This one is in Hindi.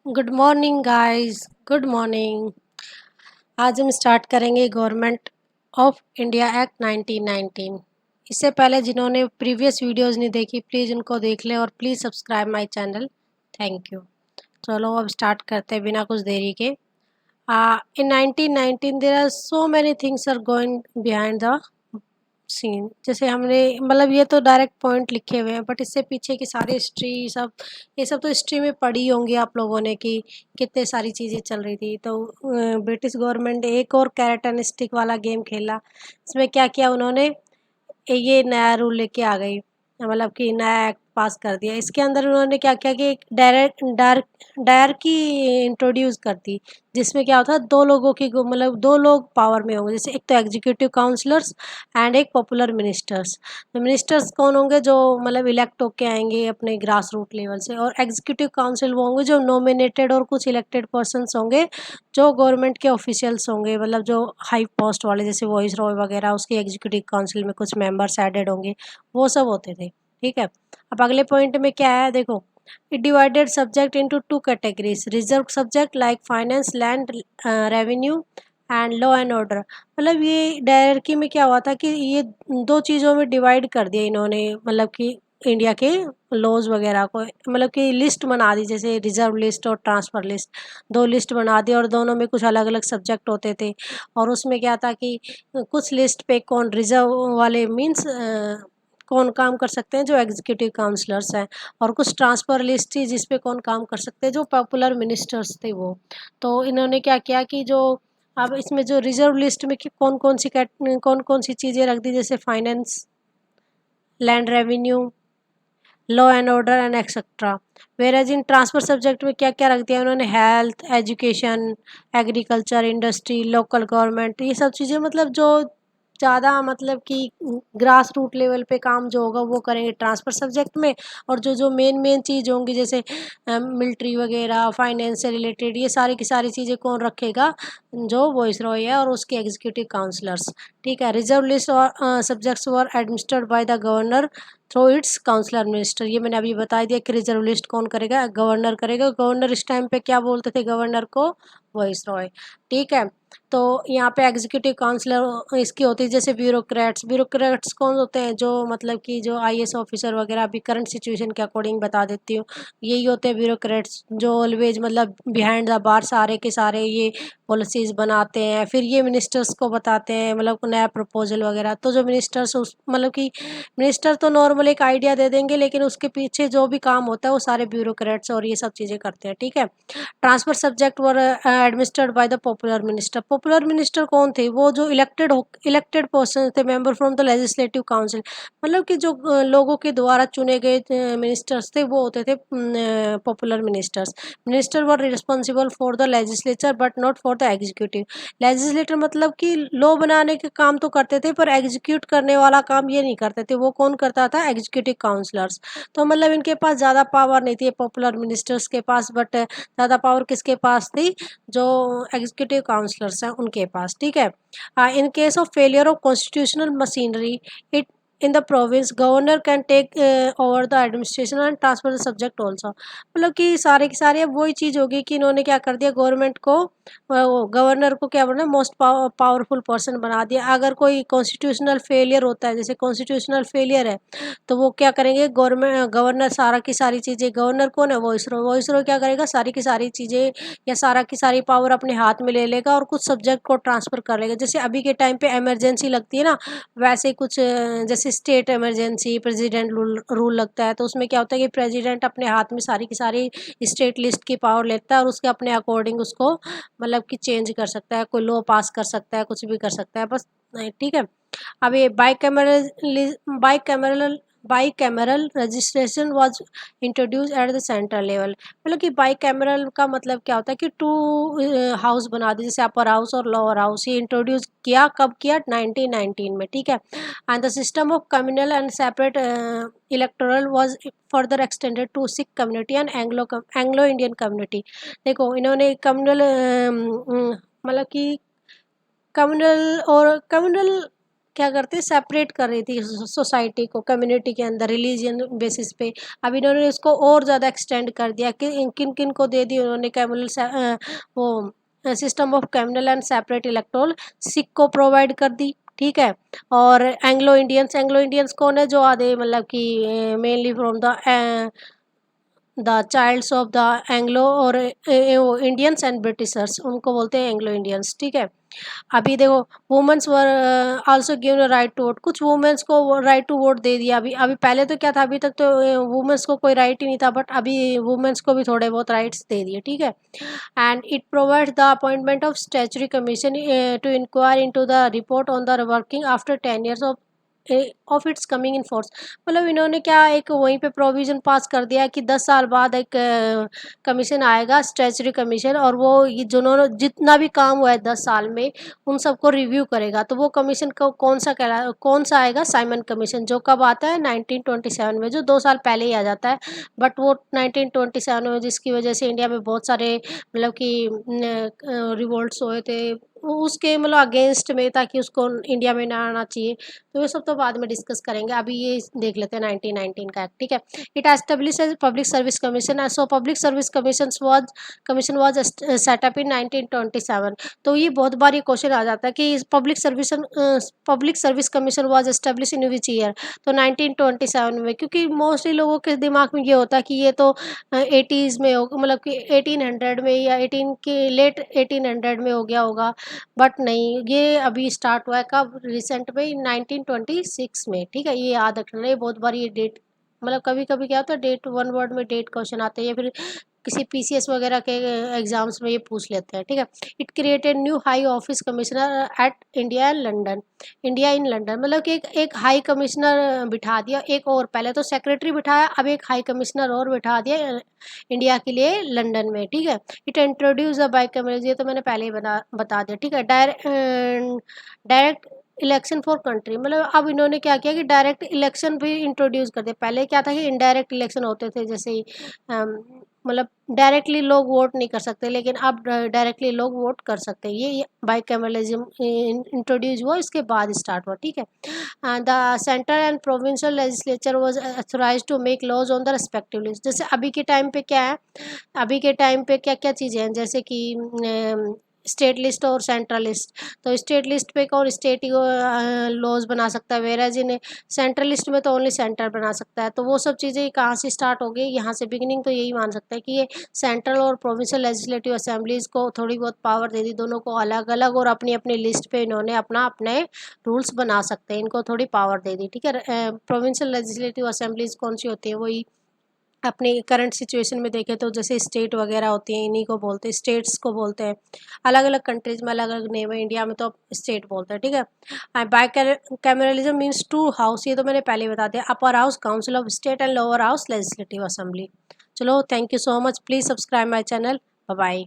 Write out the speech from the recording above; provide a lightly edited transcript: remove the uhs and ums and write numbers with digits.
Good morning guys. Good morning. आज हम स्टार्ट करेंगे गवर्नमेंट ऑफ इंडिया एक्ट 1919। इससे पहले जिन्होंने प्रीवियस वीडियोस नहीं देखी प्लीज़ उनको देख लें और please subscribe my channel. Thank you. चलो अब स्टार्ट करते हैं बिना कुछ देरी के। In 1919 there are so many things are going behind the scene. जैसे हमने मतलब ये तो डायरेक्ट पॉइंट लिखे हुए हैं बट इससे पीछे की सारी हिस्ट्री सब ये सब तो हिस्ट्री में पढ़ी होंगी आप लोगों ने कि कितने सारी चीज़ें चल रही थी। तो ब्रिटिश गवर्नमेंट ने एक और कैरेटनिस्टिक वाला गेम खेला। इसमें क्या किया उन्होंने, ये नया रूल लेके आ गई, मतलब कि नया एक्ट पास कर दिया। इसके अंदर उन्होंने क्या किया कि एक डायरकी इंट्रोड्यूस कर दी, जिसमें क्या होता है दो लोगों की मतलब दो लोग पावर में होंगे। जैसे एक तो एग्जीक्यूटिव काउंसलर्स एंड एक पॉपुलर मिनिस्टर्स। तो मिनिस्टर्स कौन होंगे, जो मतलब इलेक्ट होके आएंगे अपने ग्रास रूट लेवल से, और एग्जीक्यूटिव काउंसिल वो होंगे जो नॉमिनेटेड और कुछ इलेक्टेड पर्सनस होंगे जो गवर्नमेंट के ऑफिशियल्स होंगे, मतलब जो हाई पोस्ट वाले जैसे वॉइस रॉय वगैरह, उसके एग्जीक्यूटिव काउंसिल में कुछ मेंबर्स एडेड होंगे, वो सब होते थे। ठीक है। अब अगले पॉइंट में क्या है देखो, it divided subject into two categories, reserve subject like finance, land, revenue and law and order. मतलब ये डायरकी में क्या हुआ था कि ये दो चीज़ों में डिवाइड कर दिया इन्होंने, मतलब कि इंडिया के लॉज वगैरह को, मतलब कि लिस्ट बना दी, जैसे रिजर्व लिस्ट और ट्रांसफ़र लिस्ट, दो लिस्ट बना दी और दोनों में कुछ अलग अलग सब्जेक्ट होते थे। और उसमें क्या था कि कुछ लिस्ट पे कौन रिजर्व वाले मीन्स कौन काम कर सकते हैं, जो एग्जीक्यूटिव काउंसलर्स हैं, और कुछ ट्रांसफ़र लिस्ट थी जिस पे कौन काम कर सकते हैं, जो पॉपुलर मिनिस्टर्स थे वो। तो इन्होंने क्या किया कि जो अब इसमें जो रिजर्व लिस्ट में कि कौन कौन सी चीज़ें रख दी, जैसे finance, land revenue, law and order and etcetera. वेराज in transfer subject में क्या क्या रख दिया उन्होंने, health, education, agriculture, industry, local government, ये सब चीज़ें, मतलब जो ज़्यादा मतलब कि ग्रास रूट लेवल पे काम जो होगा वो करेंगे ट्रांसफ़र सब्जेक्ट में। और जो जो मेन मेन चीज़ होंगी जैसे मिलिट्री वगैरह, फाइनेंस से रिलेटेड, ये सारी की सारी चीज़ें कौन रखेगा, जो वॉइस रॉय है और उसके एग्जीक्यूटिव काउंसलर्स। ठीक है। रिजर्व लिस्ट और subjects were administered by the governor through its councillor minister. ये मैंने अभी बता दिया कि रिजर्व लिस्ट कौन करेगा, गवर्नर करेगा। गवर्नर इस टाइम पे क्या बोलते थे गवर्नर को, वॉइस रॉय। ठीक है। तो यहाँ पे एग्जीक्यूटिव काउंसलर इसकी होती है, जैसे ब्यूरोक्रेट्स। ब्यूरोक्रेट्स कौन होते हैं, जो मतलब कि जो आईएएस ऑफिसर वगैरह, अभी करंट सिचुएशन के अकॉर्डिंग बता देती हूँ, यही होते हैं ब्यूरोक्रेट्स, जो ऑलवेज मतलब बिहाइंड द बार सारे के सारे ये पॉलिसीज़ बनाते हैं, फिर ये मिनिस्टर्स को बताते हैं, मतलब नया प्रपोजल वगैरह। तो जो मिनिस्टर्स उस मतलब कि मिनिस्टर तो नॉर्मल एक आइडिया दे देंगे, लेकिन उसके पीछे जो भी काम होता है वो सारे ब्यूरोक्रेट्स और ये सब चीज़ें करते हैं। ठीक है। Transfer subject were administered by the popular minister. Popular minister कौन थे, वो जो इलेक्टेड पर्सन थे, member from the legislative council, मतलब कि जो लोगों के द्वारा चुने गए मिनिस्टर्स थे वो होते थे popular ministers. Minister were responsible for the legislature but not for the executive. Legislator मतलब कि लॉ बनाने के काम तो करते थे पर एग्जीक्यूट करने वाला काम ये नहीं करते थे, वो कौन करता था, एग्जीक्यूटिव काउंसलर्स। तो मतलब इनके पास ज़्यादा पावर नहीं थी पॉपुलर मिनिस्टर्स के पास, बट ज़्यादा पावर किसके पास थी, जो एग्जीक्यूटिव काउंसलर्स हैं उनके पास। ठीक है। In case of failure of constitutional machinery it in the province, governor can take over the administration and transfer the subject also. मतलब कि सारे की सारी अब वही चीज़ होगी कि इन्होंने क्या कर दिया, गवर्नमेंट को गवर्नर को क्या बना, मोस्ट पावरफुल पर्सन बना दिया। अगर कोई कॉन्स्टिट्यूशनल फेलियर होता है, जैसे कॉन्स्टिट्यूशनल फेलियर है, तो वो क्या करेंगे, गवर्नर सारा की सारी चीज़ें, गवर्नर कौन है, वॉइसरॉय क्या करेगा, सारी की सारी चीज़ें या सारा की सारी पावर अपने हाथ में ले लेगा और कुछ सब्जेक्ट को ट्रांसफ़र कर लेगा। जैसे अभी के टाइम पे इमरजेंसी लगती है ना, वैसे कुछ जैसे स्टेट इमरजेंसी प्रेसिडेंट रूल लगता है, तो उसमें क्या होता है कि प्रेसिडेंट अपने हाथ में सारी की सारी स्टेट लिस्ट की पावर लेता है और उसके अपने अकॉर्डिंग उसको मतलब कि चेंज कर सकता है, कोई लॉ पास कर सकता है, कुछ भी कर सकता है बस। ठीक है। अब ये by cameral registration was introduce at the central level. मतलब कि बाई कैमरल का मतलब क्या होता है कि टू हाउस बना दी, जैसे अपर हाउस और लोअर हाउस, ये इंट्रोड्यूस किया, कब किया, 1919 में। ठीक है। And the system of communal and separate electoral was further extended to Sikh community and Anglo Indian community. देखो इन्होंने कम्युनल मतलब कि कम्युनल क्या करते, सेपरेट कर रही थी सोसाइटी को, कम्युनिटी के अंदर रिलीजियन बेसिस पे। अब इन्होंने इसको और ज़्यादा एक्सटेंड कर दिया कि किन किन को दे दी उन्होंने कम्युनल वो system of communal and separate electoral, Sikh को प्रोवाइड कर दी, ठीक है। और एंग्लो इंडियंस कौन है, जो आधे मतलब कि mainly from the childs of the Anglo और इंडियंस एंड ब्रिटिशर्स, उनको बोलते हैं एंग्लो इंडियंस, ठीक है। अभी देखो womens were also given right to vote, कुछ वुमेन्स को राइट टू वोट दे दिया। अभी अभी पहले तो क्या था, अभी तक तो वुमेन्स को कोई राइट ही नहीं था, बट अभी वुमेन्स को भी थोड़े बहुत राइट्स दे दिए, ठीक है। And it provides the appointment of statutory commission to inquire into the report on the working after 10 years of its coming in force. मतलब इन्होंने क्या एक वहीं पे प्रोविज़न पास कर दिया कि 10 साल बाद एक कमीशन आएगा, स्टैचुटरी कमीशन, और वो ये जिन्होंने जितना भी काम हुआ है 10 साल में उन सबको रिव्यू करेगा। तो वो कमीशन को कौन सा आएगा, साइमन कमीशन, जो कब आता है 1927 में, जो 2 साल पहले ही आ जाता है। बट वो 1927 में, जिसकी वजह से इंडिया में बहुत सारे मतलब कि रिवोल्ट्स हुए थे, उसके मतलब अगेंस्ट में, ताकि उसको इंडिया में ना आना चाहिए। तो ये सब तो बाद में डिस्कस करेंगे, अभी ये देख लेते हैं 1919 का एक्ट, ठीक है। It establish as public service commission, so public service commission was set up in 1927। तो ये बहुत बार ये क्वेश्चन आ जाता है कि public service commission was establish in which year, तो 1927 में, क्योंकि मोस्टली लोगों के दिमाग में ये होता है कि ये तो 80s में हो, मतलब कि 1800 में या 18 के लेट 1800 में हो गया होगा। बट नहीं, ये अभी स्टार्ट हुआ है कब, रिसेंट में 1926 में, ठीक है। ये याद रखना, ये बहुत बार ये डेट, मतलब कभी कभी क्या होता है डेट, वन वर्ड में डेट क्वेश्चन आते हैं, या फिर किसी पीसीएस वगैरह के एग्जाम्स में ये पूछ लेते हैं, ठीक है। It created new high office commissioner at India in London, मतलब कि एक हाई कमिश्नर बिठा दिया, एक और, पहले तो सेक्रेटरी बिठाया, अब एक हाई कमिश्नर और बिठा दिया इंडिया के लिए लंदन में, ठीक है। इट इंट्रोड्यूस अ बाइकैमरल, ये तो मैंने पहले ही बता दिया, ठीक है। डायरेक्ट इलेक्शन फॉर कंट्री, मतलब अब इन्होंने क्या किया कि डायरेक्ट इलेक्शन भी इंट्रोड्यूस कर दिया। पहले क्या था कि इनडायरेक्ट इलेक्शन होते थे, जैसे ही मतलब डायरेक्टली लोग वोट नहीं कर सकते, लेकिन अब डायरेक्टली लोग वोट कर सकते हैं। ये बाइकैमरलिज्म इंट्रोड्यूस हुआ, इसके बाद स्टार्ट हुआ, ठीक है। The central and provincial legislature was authorised to make laws on the respective list. जैसे अभी के टाइम पे क्या है, अभी के टाइम पे क्या क्या चीज़ें हैं, जैसे कि स्टेट लिस्ट और सेंट्रल लिस्ट। तो स्टेट लिस्ट पे कौन स्टेट ही लॉज बना सकता है, वेराज इन सेंट्रल लिस्ट में तो ओनली सेंटर बना सकता है। तो वो सब चीज़ें कहाँ से स्टार्ट हो गई, यहाँ से बिगिनिंग तो यही मान सकते हैं कि ये सेंट्रल और प्रोविंशियल लेजिस्लेटिव असेंबलीज़ को थोड़ी बहुत पावर दे दी, दोनों को अलग अलग, और अपनी अपनी लिस्ट पे इन्होंने अपने रूल्स बना सकते हैं, इनको थोड़ी पावर दे दी, ठीक है। प्रोविंशियल लेजिस्लेटिव असेंबलीज़ कौन सी होती है, वही अपनी करंट सिचुएशन में देखें तो जैसे स्टेट वगैरह होती हैं, इन्हीं को बोलते हैं, स्टेट्स को बोलते हैं। अलग अलग कंट्रीज में अलग अलग नेम है, इंडिया में तो स्टेट बोलते हैं, ठीक है। बाइकैमरलिज्म मीन्स टू हाउस, ये तो मैंने पहले ही बता दिया, upper house council of state and lower house legislative assembly. चलो, thank you so much, please subscribe my channel, bye bye.